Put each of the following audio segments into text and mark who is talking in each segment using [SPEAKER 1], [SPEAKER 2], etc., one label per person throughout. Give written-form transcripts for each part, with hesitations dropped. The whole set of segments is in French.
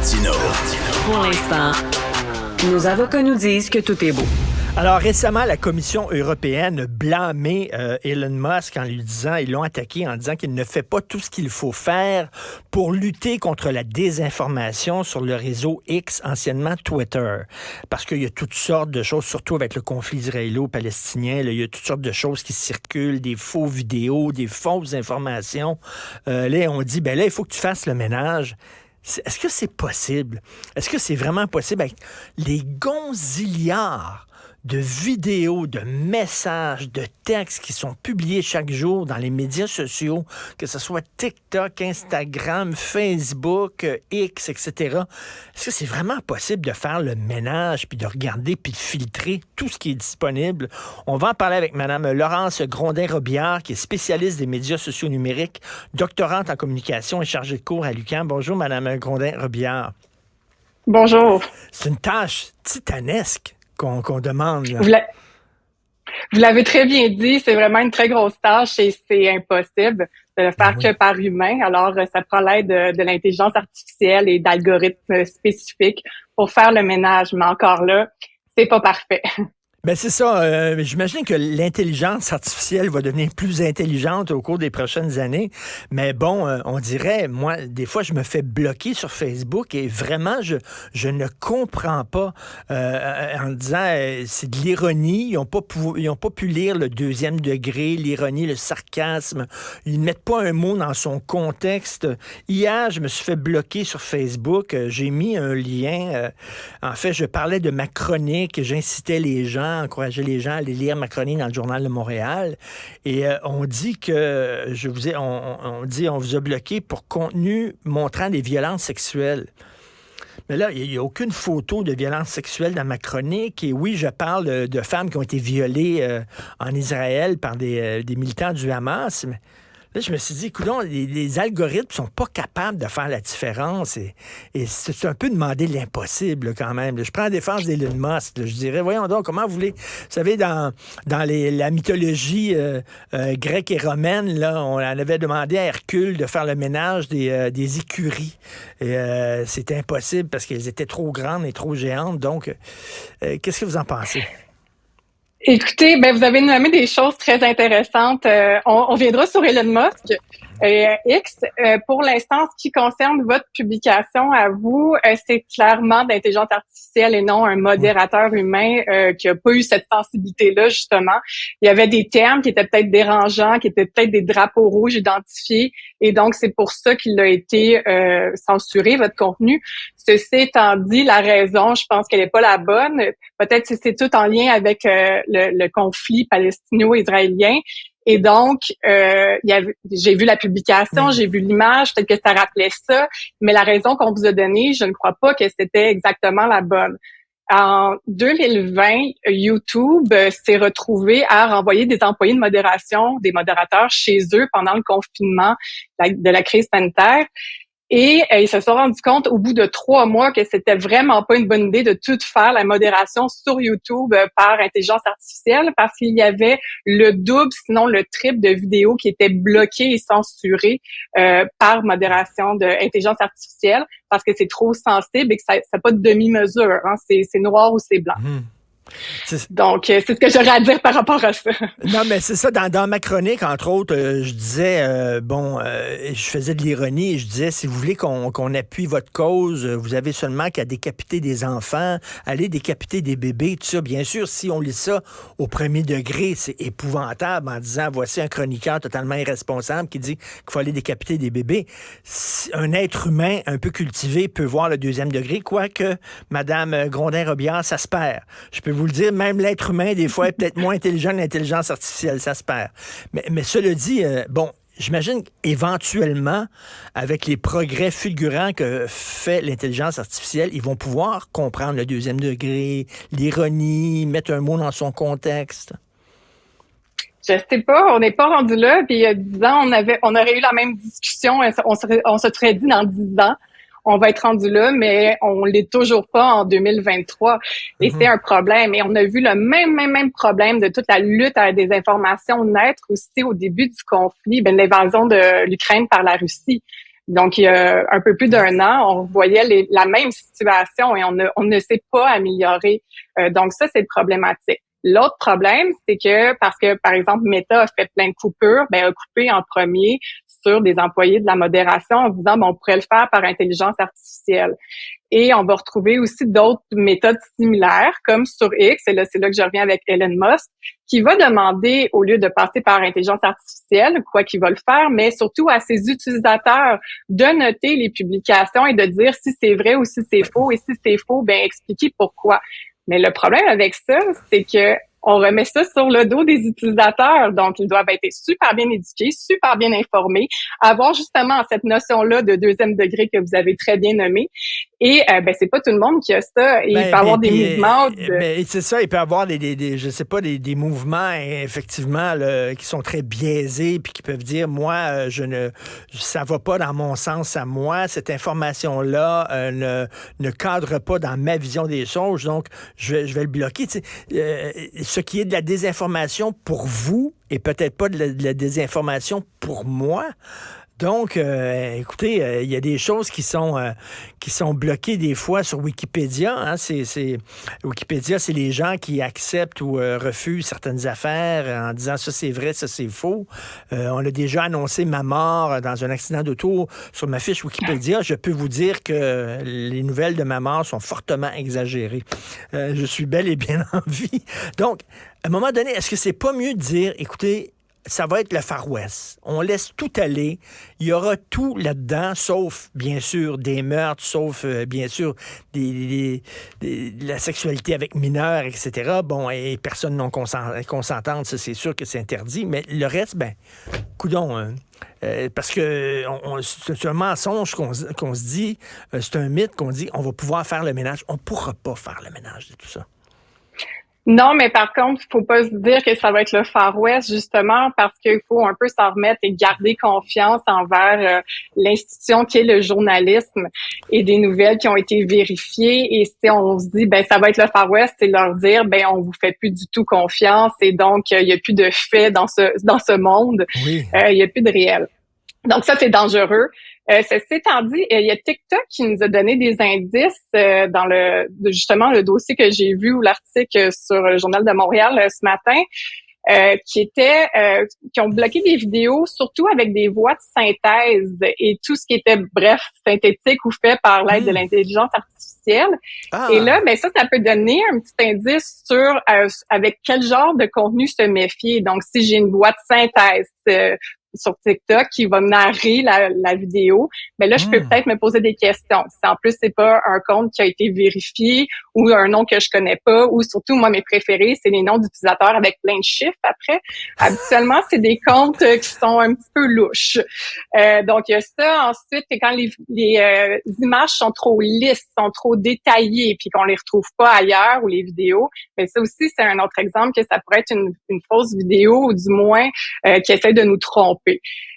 [SPEAKER 1] Martineau.
[SPEAKER 2] Pour l'instant, nos avocats nous disent que tout est beau.
[SPEAKER 3] Alors, récemment, la Commission européenne a blâmé Elon Musk en lui disant, ils l'ont attaqué en disant qu'il ne fait pas tout ce qu'il faut faire pour lutter contre la désinformation sur le réseau X, anciennement Twitter. Parce qu'il y a toutes sortes de choses, surtout avec le conflit israélo-palestinien, là, il y a toutes sortes de choses qui circulent, des faux vidéos, des fausses informations. Là, on dit, ben là, il faut que tu fasses le ménage. Est-ce que c'est possible? Est-ce que c'est vraiment possible avec les gonzillards de vidéos, de messages, de textes qui sont publiés chaque jour dans les médias sociaux, que ce soit TikTok, Instagram, Facebook, X, etc. Est-ce que c'est vraiment possible de faire le ménage, puis de regarder, puis de filtrer tout ce qui est disponible? On va en parler avec Mme Laurence Grondin-Robillard, qui est spécialiste des médias sociaux numériques, doctorante en communication et chargée de cours à l'UQAM. Bonjour, Mme Grondin-Robillard.
[SPEAKER 4] Bonjour.
[SPEAKER 3] C'est une tâche titanesque qu'on demande.
[SPEAKER 4] Vous l'avez très bien dit, c'est vraiment une très grosse tâche et c'est impossible de le faire que par humain. Alors, ça prend l'aide de l'intelligence artificielle et d'algorithmes spécifiques pour faire le ménage. Mais encore là, c'est pas parfait.
[SPEAKER 3] Ben c'est ça. J'imagine que l'intelligence artificielle va devenir plus intelligente au cours des prochaines années. Mais bon, on dirait, moi, des fois, je me fais bloquer sur Facebook et vraiment, je ne comprends pas en disant c'est de l'ironie. Ils ont pas pu lire le deuxième degré, l'ironie, le sarcasme. Ils ne mettent pas un mot dans son contexte. Hier, je me suis fait bloquer sur Facebook. J'ai mis un lien. En fait, je parlais de ma chronique. J'incitais les gens, encourager les gens à aller lire ma chronique dans le Journal de Montréal. Et on dit que on vous a bloqué pour contenu montrant des violences sexuelles. Mais là, il n'y a aucune photo de violence sexuelle dans ma chronique. Et oui, je parle de femmes qui ont été violées en Israël par des militants du Hamas. Mais là, je me suis dit, coudonc, les algorithmes sont pas capables de faire la différence et c'est un peu demander l'impossible quand même. Là, je prends la défense d'Elon Musk. Là, je dirais, voyons donc, comment vous voulez... Vous savez, dans la mythologie grecque et romaine, là, on avait demandé à Hercule de faire le ménage des écuries. Et c'était impossible parce qu'elles étaient trop grandes et trop géantes. Donc, qu'est-ce que vous en pensez?
[SPEAKER 4] Écoutez, vous avez nommé des choses très intéressantes. On viendra sur Elon Musk. X, pour l'instant, ce qui concerne votre publication à vous, c'est clairement de l'intelligence artificielle et non un modérateur humain qui a pas eu cette sensibilité-là, justement. Il y avait des termes qui étaient peut-être dérangeants, qui étaient peut-être des drapeaux rouges identifiés, et donc c'est pour ça qu'il a été censuré, votre contenu. Ceci étant dit, la raison, je pense qu'elle n'est pas la bonne. Peut-être que c'est tout en lien avec le conflit palestino-israélien. Et donc, j'ai vu la publication, j'ai vu l'image, peut-être que ça rappelait ça, mais la raison qu'on vous a donnée, je ne crois pas que c'était exactement la bonne. En 2020, YouTube s'est retrouvé à renvoyer des employés de modération, des modérateurs chez eux pendant le confinement de la crise sanitaire. Et ils se sont rendus compte au bout de 3 mois que c'était vraiment pas une bonne idée de tout faire la modération sur YouTube par intelligence artificielle parce qu'il y avait le double, sinon le triple de vidéos qui étaient bloquées et censurées par modération de intelligence artificielle parce que c'est trop sensible et que ça n'a pas de demi-mesure. Hein. C'est noir ou c'est blanc. Donc, c'est ce que j'aurais à dire par rapport à ça.
[SPEAKER 3] Non, mais c'est ça. Dans ma chronique, entre autres, je disais, je faisais de l'ironie et je disais, si vous voulez qu'on appuie votre cause, vous avez seulement qu'à décapiter des enfants, aller décapiter des bébés, tout ça. Bien sûr, si on lit ça au premier degré, c'est épouvantable en disant, voici un chroniqueur totalement irresponsable qui dit qu'il faut aller décapiter des bébés. Si un être humain un peu cultivé peut voir le deuxième degré, quoique Mme Grondin-Robillard, ça se perd. Je peux vous le dire, même l'être humain, des fois, est peut-être moins intelligent que l'intelligence artificielle, ça se perd. Mais cela dit, j'imagine qu'éventuellement, avec les progrès fulgurants que fait l'intelligence artificielle, ils vont pouvoir comprendre le deuxième degré, l'ironie, mettre un mot dans son contexte.
[SPEAKER 4] Je sais pas, on n'est pas rendu là. Puis il y a 10 ans, on aurait eu la même discussion. On se serait dit dans 10 ans, on va être rendu là, mais on l'est toujours pas en 2023. Et c'est un problème. Et on a vu le même problème de toute la lutte à la désinformation naître aussi au début du conflit, l'invasion de l'Ukraine par la Russie. Donc, il y a un peu plus d'1 an, on voyait la même situation et on ne s'est pas amélioré. Donc, ça, c'est problématique. L'autre problème, c'est que parce que, par exemple, Meta a fait plein de coupures, a coupé en premier sur des employés de la modération en disant, on pourrait le faire par intelligence artificielle. Et on va retrouver aussi d'autres méthodes similaires, comme sur X, et là, c'est là que je reviens avec Elon Musk, qui va demander, au lieu de passer par intelligence artificielle, quoi qu'il va le faire, mais surtout à ses utilisateurs de noter les publications et de dire si c'est vrai ou si c'est faux, et si c'est faux, expliquer pourquoi. Mais le problème avec ça, c'est que on remet ça sur le dos des utilisateurs. Donc, ils doivent être super bien éduqués, super bien informés, avoir justement cette notion-là de 2e degré que vous avez très bien nommé. Et c'est pas tout le monde qui a ça. Et il peut avoir des mouvements.
[SPEAKER 3] Mais c'est ça, il peut avoir je sais pas, des mouvements effectivement là, qui sont très biaisés, puis qui peuvent dire moi, ça va pas dans mon sens à moi. Cette information-là ne cadre pas dans ma vision des choses. Donc, je vais le bloquer. Ce qui est de la désinformation pour vous et peut-être pas de la désinformation pour moi. Donc, écoutez, il y a des choses qui sont bloquées des fois sur Wikipédia. Hein. Wikipédia, c'est les gens qui acceptent ou refusent certaines affaires en disant ça c'est vrai, ça c'est faux. On a déjà annoncé ma mort dans un accident d'auto sur ma fiche Wikipédia. Je peux vous dire que les nouvelles de ma mort sont fortement exagérées. Je suis bel et bien en vie. Donc, à un moment donné, est-ce que c'est pas mieux de dire, écoutez, ça va être le Far West. On laisse tout aller. Il y aura tout là-dedans, sauf, bien sûr, des meurtres, sauf, bien sûr, la sexualité avec mineurs, etc. Bon, et personne non consentante, ça, c'est sûr que c'est interdit. Mais le reste, coudonc, hein. Parce que c'est un mensonge qu'on se dit, c'est un mythe qu'on dit, on va pouvoir faire le ménage. On ne pourra pas faire le ménage de tout ça.
[SPEAKER 4] Non, mais par contre, il faut pas se dire que ça va être le Far West, justement, parce qu'il faut un peu s'en remettre et garder confiance envers l'institution qui est le journalisme et des nouvelles qui ont été vérifiées. Et si on se dit, ça va être le Far West, c'est leur dire, on vous fait plus du tout confiance et donc il y a plus de faits dans ce monde.
[SPEAKER 3] Oui.
[SPEAKER 4] Il y a plus de réel. Donc ça, c'est dangereux. Ceci étant dit, il y a TikTok qui nous a donné des indices dans justement le dossier que j'ai vu ou l'article sur le Journal de Montréal ce matin, qui ont bloqué des vidéos, surtout avec des voix de synthèse et tout ce qui était, bref, synthétique ou fait par l'aide de l'intelligence artificielle.
[SPEAKER 3] Ah.
[SPEAKER 4] Et là, ça peut donner un petit indice sur avec quel genre de contenu se méfier. Donc, si j'ai une voix de synthèse sur TikTok qui va narrer la vidéo, là, je peux peut-être me poser des questions. Si en plus, c'est pas un compte qui a été vérifié ou un nom que je connais pas, ou surtout, moi, mes préférés, c'est les noms d'utilisateurs avec plein de chiffres après. Habituellement, c'est des comptes qui sont un petit peu louches. Donc, il y a ça. Ensuite, c'est quand les images sont trop lisses, sont trop détaillées, puis qu'on les retrouve pas ailleurs, ou les vidéos. Mais ça aussi, c'est un autre exemple que ça pourrait être une fausse vidéo, ou du moins qui essaie de nous tromper.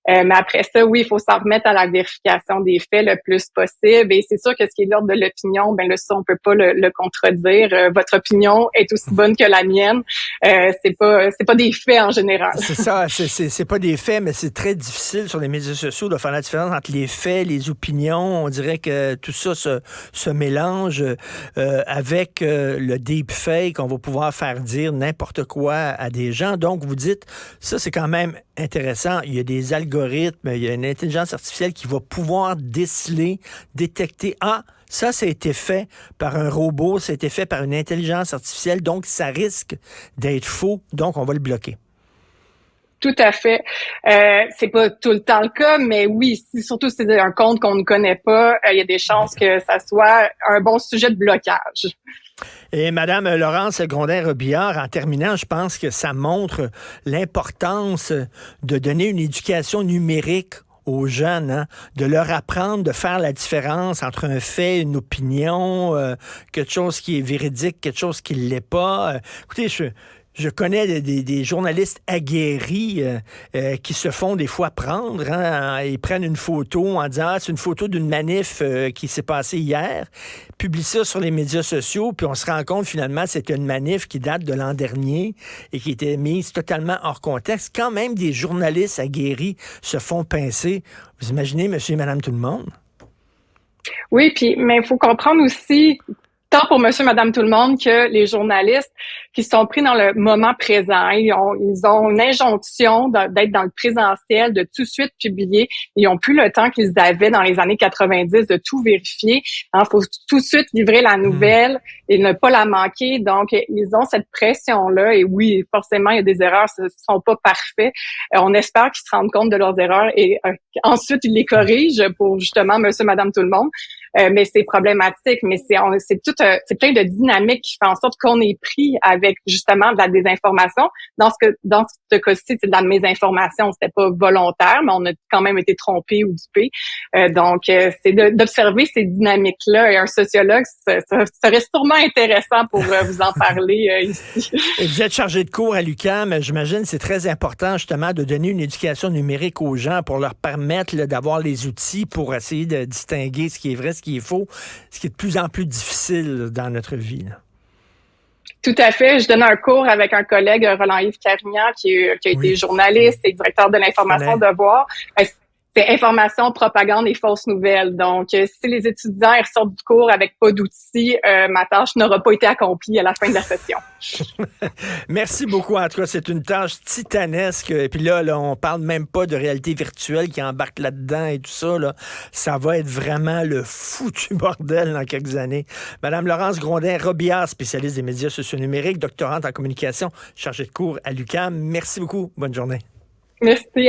[SPEAKER 4] Mais après ça, oui, il faut s'en remettre à la vérification des faits le plus possible. Et c'est sûr que ce qui est de l'ordre de l'opinion, là, ça, on peut pas le contredire. Votre opinion est aussi bonne que la mienne. C'est pas des faits en général.
[SPEAKER 3] C'est ça, c'est pas des faits, mais c'est très difficile sur les médias sociaux de faire la différence entre les faits, les opinions. On dirait que tout ça se mélange avec le deepfake. On va pouvoir faire dire n'importe quoi à des gens. Donc, vous dites, ça, c'est quand même intéressant. Il y a des algorithmes, il y a une intelligence artificielle qui va pouvoir détecter, ça a été fait par un robot, ça a été fait par une intelligence artificielle, donc ça risque d'être faux, donc on va le bloquer.
[SPEAKER 4] Tout à fait. C'est pas tout le temps le cas, mais oui, surtout si c'est un compte qu'on ne connaît pas, il y a des chances que ça soit un bon sujet de blocage.
[SPEAKER 3] Et Madame Laurence Grondin-Robillard, en terminant, je pense que ça montre l'importance de donner une éducation numérique aux jeunes, hein, de leur apprendre de faire la différence entre un fait, une opinion, quelque chose qui est véridique, quelque chose qui ne l'est pas. Écoutez, Je connais des journalistes aguerris qui se font des fois prendre. Hein, ils prennent une photo en disant c'est une photo d'une manif qui s'est passée hier, publient ça sur les médias sociaux, puis on se rend compte finalement c'était une manif qui date de l'an dernier et qui était mise totalement hors contexte. Quand même des journalistes aguerris se font pincer. Vous imaginez, monsieur et madame tout le monde?
[SPEAKER 4] Oui, puis mais il faut comprendre aussi, tant pour monsieur, madame, tout le monde, que les journalistes qui sont pris dans le moment présent. Ils ont une injonction d'être dans le présentiel, de tout de suite publier. Ils ont plus le temps qu'ils avaient dans les années 90 de tout vérifier. Il faut tout de suite livrer la nouvelle et ne pas la manquer. Donc, ils ont cette pression-là. Et oui, forcément, il y a des erreurs, ce ne sont pas parfaits. On espère qu'ils se rendent compte de leurs erreurs et ensuite, ils les corrigent pour justement monsieur, madame, tout le monde. Mais c'est problématique. Mais c'est plein de dynamiques qui font en sorte qu'on est pris avec justement de la désinformation. Dans ce cas-ci, c'est de la mésinformation. C'était pas volontaire, mais on a quand même été trompé ou dupé. Donc, c'est d'observer ces dynamiques-là. Et un sociologue, ça serait sûrement intéressant pour vous en parler ici.
[SPEAKER 3] Et vous êtes chargé de cours à l'UQAM. J'imagine que c'est très important justement de donner une éducation numérique aux gens pour leur permettre là, d'avoir les outils pour essayer de distinguer ce qui est vrai, ce qui est faux, ce qui est de plus en plus difficile dans notre vie. Là.
[SPEAKER 4] Tout à fait. Je donne un cours avec un collègue, Roland-Yves Carignan, qui a été journaliste et directeur de l'information Devoir. C'est information, propagande et fausses nouvelles. Donc, si les étudiants ils ressortent du cours avec pas d'outils, ma tâche n'aura pas été accomplie à la fin de la session.
[SPEAKER 3] Merci beaucoup. En tout cas, c'est une tâche titanesque. Et puis là, on parle même pas de réalité virtuelle qui embarque là-dedans et tout ça. Là. Ça va être vraiment le foutu bordel dans quelques années. Madame Laurence Grondin-Robillard, spécialiste des médias sociaux numériques, doctorante en communication, chargée de cours à l'UQAM. Merci beaucoup. Bonne journée.
[SPEAKER 4] Merci.